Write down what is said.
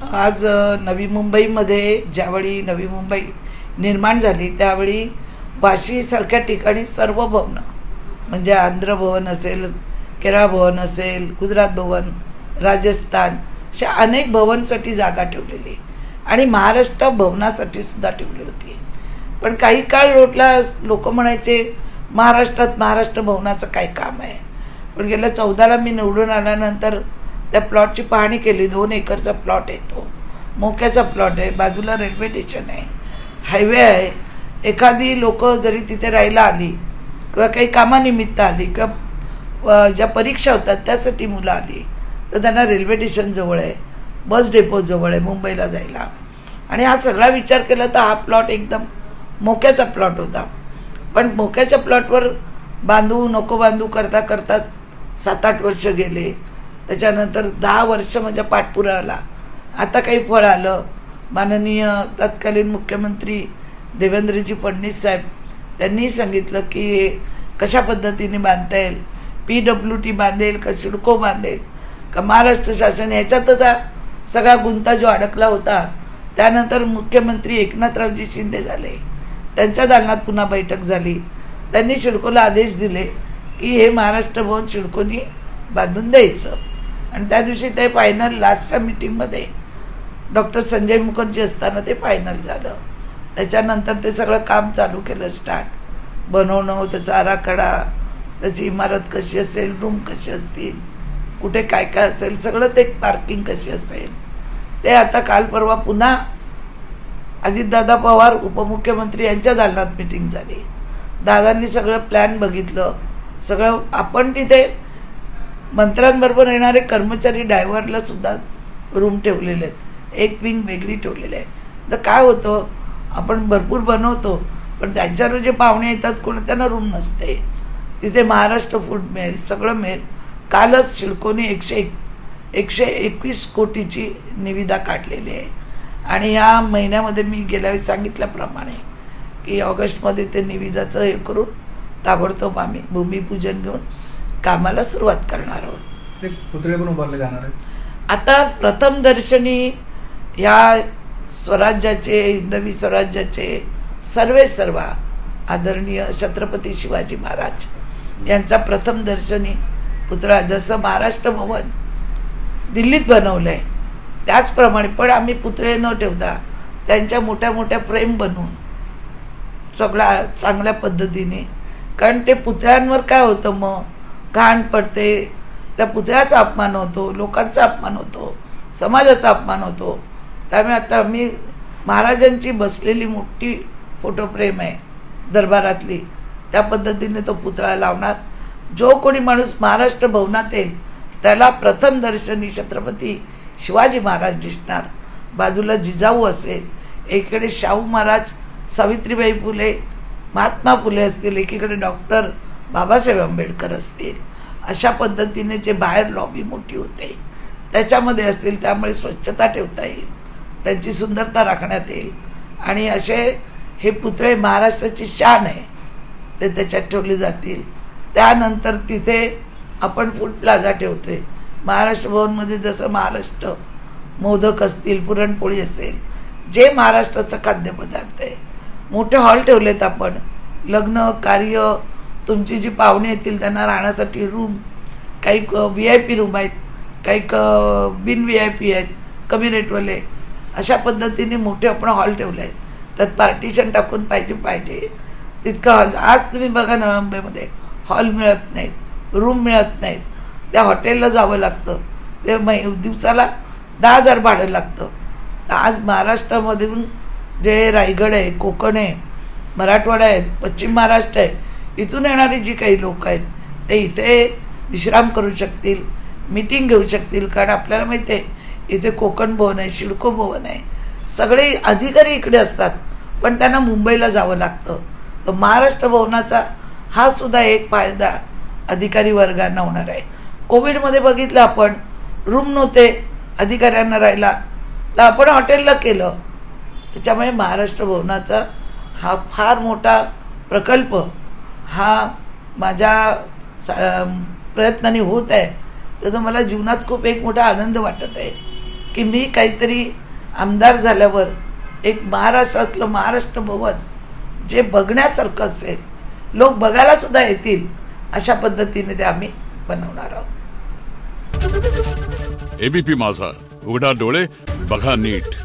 आज नवी मुंबईमध्ये ज्यावेळी नवी मुंबई निर्माण झाली त्यावेळी वाशीसारख्या ठिकाणी सर्व भवनं म्हणजे आंध्र भवन असेल, केरळ भवन असेल, गुजरात भवन, राजस्थान अशा अनेक भवनसाठी जागा ठेवलेली आणि महाराष्ट्र भवनासाठी सुद्धा ठेवली होती. पण काही काळ रोडला लोक म्हणायचे महाराष्ट्र भवनाचं काय काम आहे. पण गेल्या 14ला मी निवडून आल्यानंतर त्या प्लॉटची पाहणी केली. 2 एकरचा प्लॉट आहे, तो मोक्याचा प्लॉट आहे, बाजूला रेल्वे स्टेशन आहे, हायवे आहे. एखादी लोक जरी तिथे राहायला आली किंवा काही कामानिमित्त आली किंवा ज्या परीक्षा होतात त्यासाठी मुलं आली तर त्यांना रेल्वे स्टेशन जवळ आहे, बस डेपो जवळ आहे मुंबईला जायला. आणि हा सगळा विचार केला तर हा प्लॉट एकदम मोक्याचा प्लॉट होता. पण मोक्याच्या प्लॉटवर बांधू नको बांधू करता करताच 7-8 वर्ष गेले. त्याच्यानंतर 10 वर्ष माझ्या पाठपुरावाला आता काही फळ आलं. माननीय तत्कालीन मुख्यमंत्री देवेंद्रजी फडणवीस साहेब त्यांनी सांगितलं की कशा पद्धतीने बांधता येईल, PWT बांधेल का सिडको बांधेल का महाराष्ट्र शासन, ह्याच्यातच सगळा गुंता जो अडकला होता. त्यानंतर मुख्यमंत्री एकनाथरावजी शिंदे झाले, त्यांच्या दालनात पुन्हा बैठक झाली. त्यांनी सिडकोला आदेश दिले की हे महाराष्ट्र भवन सिडकोनी बांधून द्यायचं. आणि त्या दिवशी ते फायनल लास्टच्या मीटिंगमध्ये डॉक्टर संजय मुखर्जी असताना ते फायनल झालं. त्याच्यानंतर ते सगळं काम चालू केलं, स्टार्ट बनवणं, त्याचा आराखडा, त्याची इमारत कशी असेल, रूम कशी असतील, कुठे काय काय असेल, सगळं ते पार्किंग कशी असेल. ते आता काल परवा पुन्हा अजितदादा पवार उपमुख्यमंत्री यांच्या दालनात मीटिंग झाली. दादांनी सगळं प्लॅन बघितलं. सगळं आपण तिथे मंत्र्यांबरोबर येणारे कर्मचारी ड्रायव्हरला सुद्धा रूम ठेवलेले आहेत, एक विंग वेगळी ठेवलेली आहे. तर काय होतं, आपण भरपूर बनवतो पण त्यांच्यावर जे पाहुणे येतात कोणी त्यांना रूम नसते. तिथे महाराष्ट्र फूड मिळेल, सगळं मिळेल. कालच सिडकोने 121 कोटीची निविदा काढलेली आहे. आणि या महिन्यामध्ये मी गेल्या वेळी सांगितल्याप्रमाणे की ऑगस्टमध्ये ते निविदाचं हे करून ताबडतोब आम्ही भूमिपूजन घेऊन कामाला सुरुवात करणार आहोत. पुतळे पण उभारले जाणार आहेत. आता प्रथम दर्शनी या स्वराज्याचे, हिंदवी स्वराज्याचे सर्व आदरणीय छत्रपती शिवाजी महाराज यांचा प्रथम दर्शनी पुतळा, जसं महाराष्ट्र भवन दिल्लीत बनवलं आहे त्याचप्रमाणे पण आम्ही पुतळे न ठेवता त्यांच्या मोठ्या मोठ्या फ्रेम बनवून सगळ्या चांगल्या पद्धतीने, कारण ते पुतळ्यांवर काय होतं, मग घाण पडते, त्या पुतळ्याचा अपमान होतो, लोकांचा अपमान होतो, समाजाचा अपमान होतो. त्यामुळे आता आम्ही महाराजांची बसलेली मोठी फोटो फ्रेम आहे दरबारातली, त्या पद्धतीने तो पुतळा लावणार. जो कोणी माणूस महाराष्ट्र भवनात येईल त्याला प्रथम दर्शनी छत्रपती शिवाजी महाराज दिसणार. बाजूला जिजाऊ असेल, एकीकडे शाहू महाराज, सावित्रीबाई फुले, महात्मा फुले असतील, एकीकडे डॉक्टर बाबासाहेब आंबेडकर असतील. अशा पद्धतीने जे बाहेर लॉबी मोठी होते त्याच्यामध्ये असतील. त्यामुळे स्वच्छता ठेवता येईल, त्यांची सुंदरता राखण्यात येईल. आणि असे हे पुतळे महाराष्ट्राची शान आहे ते त्याच्यात ठेवले जातील. त्यानंतर तिथे आपण फूड प्लाझा ठेवतोय महाराष्ट्र भवनमध्ये. जसं महाराष्ट्र मोदक असतील, पुरणपोळी असेल, जे महाराष्ट्राचं खाद्यपदार्थ आहे, मोठे हॉल ठेवलेत आपण. लग्न कार्य, तुमची जी पाहुणे येतील त्यांना राहण्यासाठी रूम, काही VIP रूम आहेत, काही बिन VIP आहेत, कमी रेटवाले. अशा पद्धतीने मोठे आपण हॉल ठेवले आहेत. त्यात पार्टिशन टाकून पाहिजे तितकं हॉल. आज तुम्ही बघा ना, मुंबईमध्ये हॉल मिळत नाहीत, रूम मिळत नाहीत, त्या हॉटेलला जावं लागतं, ते दिवसाला 10,000 भाडं लागतं. तर आज महाराष्ट्रामधून जे रायगड आहे, कोकण आहे, मराठवाडा आहे, पश्चिम महाराष्ट्र आहे, इथून येणारी जी काही लोक आहेत ते इथे विश्राम करू शकतील, मीटिंग घेऊ शकतील. कारण आपल्याला माहिती आहे इथे कोकण भवन आहे, सिडको भवन आहे, सगळे अधिकारी इकडे असतात पण त्यांना मुंबईला जावं लागतं. तर महाराष्ट्र भवनाचा हा सुद्धा एक फायदा अधिकारी वर्गांना होणार आहे. कोविडमध्ये बघितलं आपण, रूम नव्हते अधिकाऱ्यांना राहायला, तर आपण हॉटेलला केलं. त्याच्यामुळे महाराष्ट्र भवनाचा हा फार मोठा प्रकल्प हा माझ्या प्रयत्नाने होत आहे. त्याचा मला जीवनात खूप एक मोठा आनंद वाटत आहे. की मी काहीतरी आमदार झाल्यावर एक महाराष्ट्रातलं महाराष्ट्र भवन जे बघण्यासारखं असेल, लोक बघायला सुद्धा येतील अशा पद्धतीने ते आम्ही बनवणार आहोत. एबीपी माझा, उघडा डोळे बघा नीट.